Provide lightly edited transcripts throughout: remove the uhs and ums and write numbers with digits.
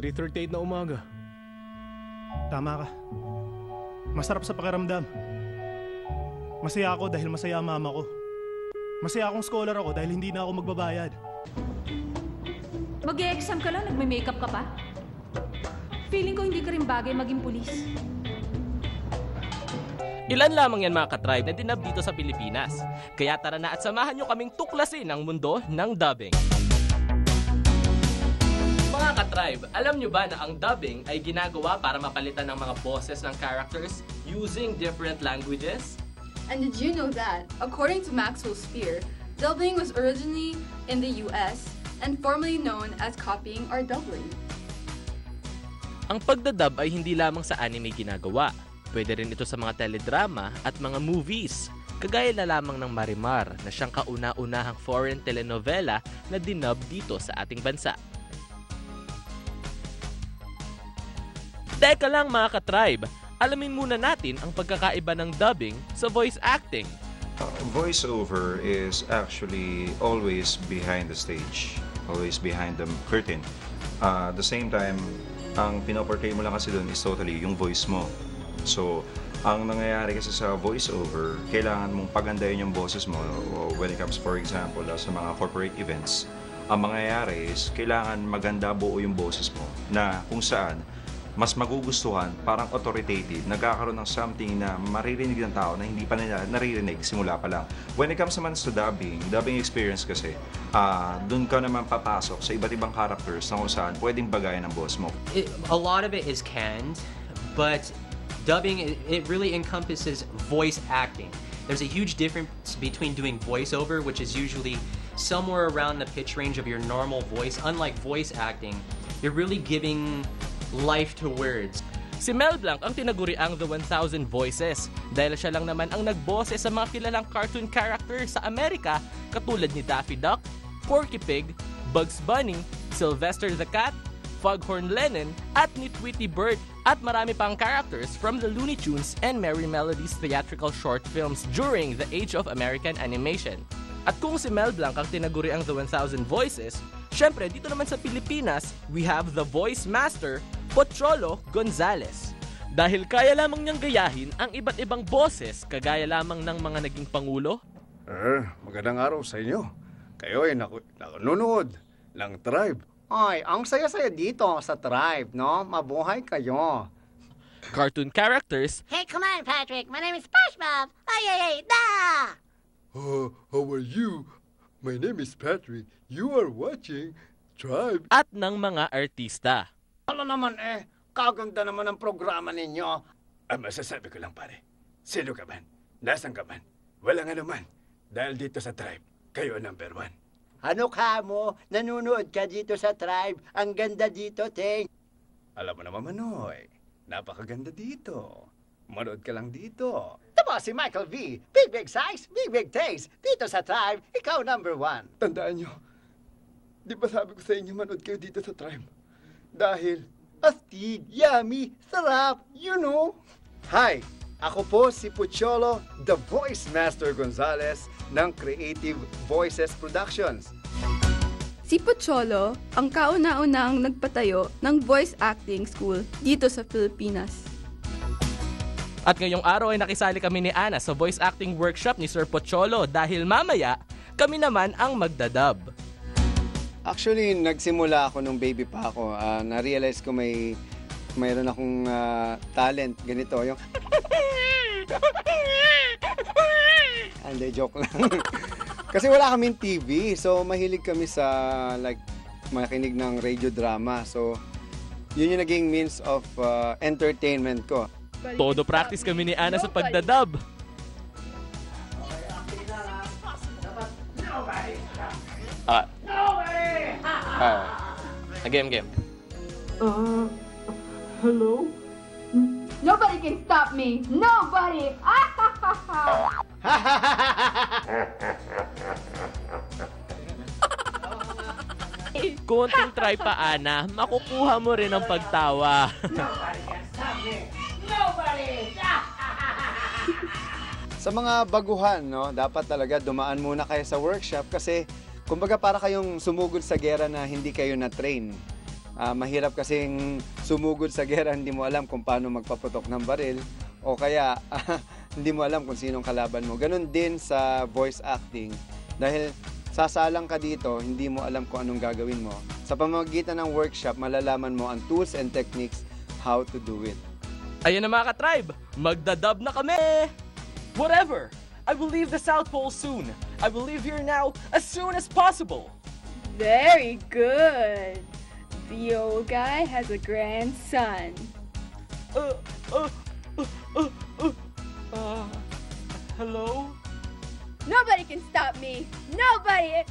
3:38 na umaga. Tama ka. Masarap sa pakiramdam. Masaya ako dahil masaya ang mama ko. Masaya akong scholar ako dahil hindi na ako magbabayad. Mag-e-exam ka lang, nagme-makeup ka pa? Feeling ko hindi ka rin bagay maging pulis. Ilan lamang yan mga ka-tribe na dinub dito sa Pilipinas. Kaya tara na at samahan nyo kaming tuklasin ang mundo ng dubbing. Mga ka-tribe, alam nyo ba na ang dubbing ay ginagawa para mapalitan ng mga boses ng characters using different languages? And did you know that, according to Maxwell Spear, dubbing was originally in the US and formerly known as copying or doubling? Ang pagdadub ay hindi lamang sa anime ginagawa. Pwede rin ito sa mga teledrama at mga movies. Kagaya na lamang ng Marimar na siyang kauna-unahang foreign telenovela na dinub dito sa ating bansa. Teka lang mga ka-tribe, alamin muna natin ang pagkakaiba ng dubbing sa voice acting. Voiceover is actually always behind the stage, always behind the curtain. At the same time, ang pinoportray mo lang kasi doon is totally yung voice mo. So, ang nangyayari kasi sa voiceover, kailangan mong pagandahin yung boses mo when it comes, for example, sa mga corporate events. Ang mangyayari is, kailangan maganda buo yung boses mo na kung saan mas magugustuhan, parang authoritative, nagkakaroon ng something na maririnig ng tao na hindi pa nila naririnig simula pa lang. When it comes naman to dubbing experience kasi, dun ka naman papasok sa iba't ibang characters na kung saan pwedeng bagayan ng boss mo. A lot of it is canned, but dubbing, it really encompasses voice acting. There's a huge difference between doing voiceover, which is usually somewhere around the pitch range of your normal voice. Unlike voice acting, you're really giving life to words. Si Mel Blanc ang tinaguriang The 1,000 Voices dahil siya lang naman ang nagboses sa mga kilalang cartoon character sa Amerika katulad ni Daffy Duck, Porky Pig, Bugs Bunny, Sylvester the Cat, Foghorn Lenin, at ni Tweety Bird at marami pang characters from the Looney Tunes and Merry Melodies theatrical short films during the age of American animation. At kung si Mel Blanc ang tinaguri ang The 1,000 Voices, syempre dito naman sa Pilipinas, we have the voice master, Pocholo Gonzales. Dahil kaya lamang niyang gayahin ang iba't ibang boses kagaya lamang ng mga naging pangulo. Magandang araw sa inyo. Kayo ay nanonood ng Tribe. Ay, ang saya-saya dito sa Tribe, no? Mabuhay kayo. Cartoon characters. Hey, come on, Patrick. My name is SpongeBob. Ay, da! How are you? My name is Patrick. You are watching Tribe. At ng mga artista. Ano naman kaganda naman ang programa ninyo. Masasabi ko lang pare, sino ka man? Nasaan ka man? Walang anuman. Dahil dito sa Tribe, kayo number 1. Ano ka mo? Nanonood ka dito sa Tribe. Ang ganda dito, Ting. Alam mo naman, Manoy. Napakaganda dito. Manood ka lang dito. Ito si Michael V. Big size, big taste. Dito sa Tribe, ikaw number 1. Tandaan nyo, di ba sabi ko sa inyo manood kayo dito sa Tribe? Dahil, astig, yummy, sarap, you know. Hi, ako po si Pocholo, the Voice Master Gonzales ng Creative Voices Productions. Si Pocholo ang kauna-unahang nagpatayo ng voice acting school dito sa Pilipinas. At ngayong araw ay nakisali kami ni Ana sa voice acting workshop ni Sir Pocholo dahil mamaya kami naman ang magdadub. Actually, nagsimula ako nung baby pa ako. Na-realize ko mayroon akong talent. Ganito, yung... Hindi, joke lang. Kasi wala kaming TV. So, mahilig kami sa, makinig ng radio drama. So, yun yung naging means of entertainment ko. Todo practice kami ni Ana sa pagdadub. Game. Hello? Nobody can stop me! Nobody! Konting try pa, Ana, makukuha mo rin ang pagtawa. Nobody can stop me! Nobody! Sa mga baguhan, no, dapat talaga dumaan muna kayo sa workshop kasi kumbaga para kayong sumugod sa gera na hindi kayo na-train. Mahirap kasing sumugod sa gera, hindi mo alam kung paano magpaputok ng baril o kaya hindi mo alam kung sinong kalaban mo. Ganon din sa voice acting dahil sasalang ka dito, hindi mo alam kung anong gagawin mo. Sa pamamagitan ng workshop, malalaman mo ang tools and techniques how to do it. Ayun na mga ka-tribe, magdadub na kami! Whatever! I will leave the South Pole soon. I will leave here now as soon as possible. Very good. The old guy has a grandson. Hello? Nobody can stop me. Nobody.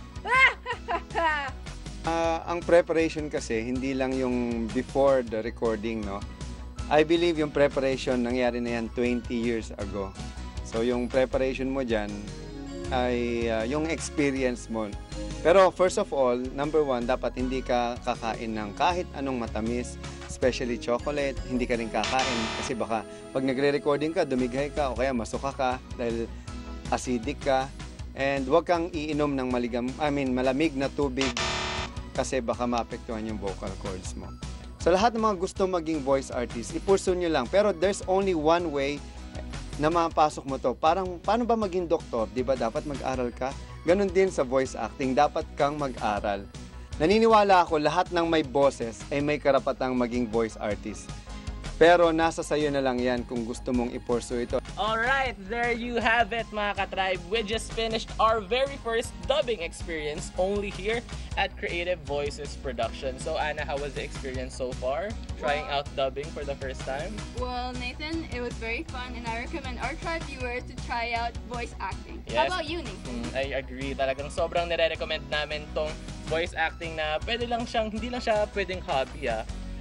Ang preparation kasi, hindi lang yung before the recording, no? I believe yung preparation, nangyari na yan 20 years ago. So yung preparation mo dyan ay yung experience mo. Pero first of all, number one, dapat hindi ka kakain ng kahit anong matamis, especially chocolate, hindi ka rin kakain kasi baka pag nagre-recording ka, dumighay ka o kaya masuka ka dahil acidic ka. And huwag kang iinom ng malamig na tubig kasi baka maapektuhan yung vocal cords mo. Sa lahat ng mga gusto maging voice artist, i-pursue nyo lang. Pero there's only one way na mapasok mo to. Parang, paano ba maging doktor? Di ba dapat mag-aral ka? Ganon din sa voice acting, dapat kang mag-aral. Naniniwala ako lahat ng may boses ay may karapatang maging voice artist. Pero nasa sayo na lang yan kung gusto mong i-pursue ito. Alright, there you have it mga ka-tribe. We just finished our very first dubbing experience only here at Creative Voices Production. So Anna, how was the experience so far? Trying out dubbing for the first time? Well, Nathan, it was very fun and I recommend our tribe viewers to try out voice acting. Yes. How about you, Nathan? I agree. Talagang sobrang nire-recommend namin tong voice acting na hindi lang siya pwedeng hobby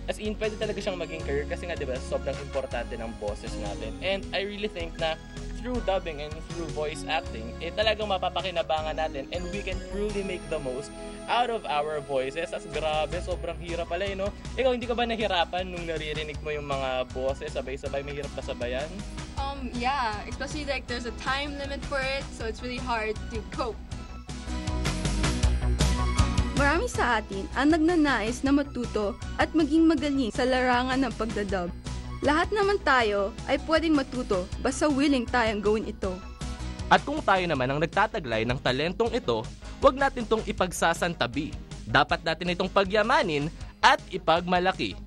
As in, pwede talaga siyang maging career kasi nga, di ba, sobrang importante ng boses natin. And I really think na through dubbing and through voice acting, talagang mapapakinabangan natin and we can truly make the most out of our voices. As grabe, sobrang hirap pala, no? Ikaw, hindi ka ba nahirapan nung naririnig mo yung mga boses, sabay-sabay, mahirap na sabayan? Yeah, especially like there's a time limit for it, so it's really hard to cope. Marami sa atin ang nagnanais na matuto at maging magaling sa larangan ng pagdadub. Lahat naman tayo ay pwedeng matuto basta willing tayong gawin ito. At kung tayo naman ang nagtataglay ng talentong ito, huwag natin itong ipagsasantabi. Dapat natin itong pagyamanin at ipagmalaki.